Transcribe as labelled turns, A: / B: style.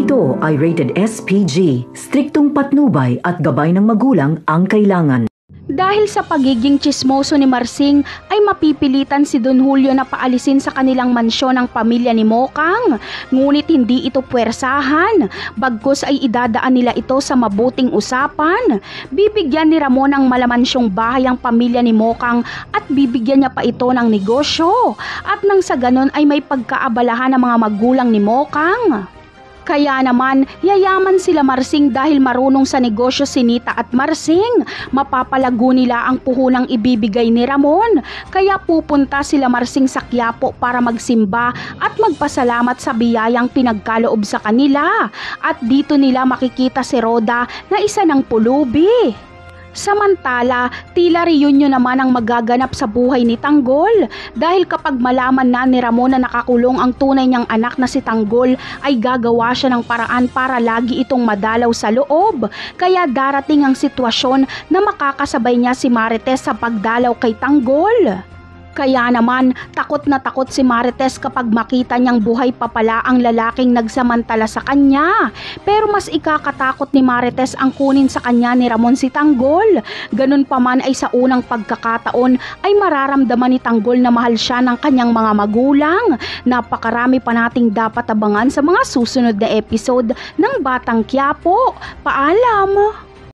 A: Ito ay rated SPG, striktong patnubay at gabay ng magulang ang kailangan.
B: Dahil sa pagiging tsismoso ni Marsing ay mapipilitan si Don Julio na paalisin sa kanilang mansyon ang pamilya ni Mokang. Ngunit hindi ito puwersahan, bagkus ay idadaan nila ito sa mabuting usapan. Bibigyan ni Ramon ng malamansyong bahay ang pamilya ni Mokang at bibigyan niya pa ito ng negosyo. At nang sa ganon ay may pagkaabalahan ng mga magulang ni Mokang. Kaya naman, yayaman sila Marsing dahil marunong sa negosyo si Nita at Marsing. Mapapalago nila ang puhunang ibibigay ni Ramon. Kaya pupunta sila Marsing sa Quiapo para magsimba at magpasalamat sa biyayang pinagkaloob sa kanila. At dito nila makikita si Roda na isa ng pulubi. Samantala, tila reunion naman ang magaganap sa buhay ni Tanggol dahil kapag malaman na ni Ramon na nakakulong ang tunay niyang anak na si Tanggol ay gagawa siya ng paraan para lagi itong madalaw sa loob. Kaya darating ang sitwasyon na makakasabay niya si Marites sa pagdalaw kay Tanggol. Kaya naman, takot na takot si Marites kapag makita niyang buhay pa pala ang lalaking nagsamantala sa kanya. Pero mas ikakatakot ni Marites ang kunin sa kanya ni Ramon si Tanggol. Ganun pa man ay sa unang pagkakataon ay mararamdaman ni Tanggol na mahal siya ng kanyang mga magulang. Napakarami pa nating dapat abangan sa mga susunod na episode ng Batang Quiapo. Paalam!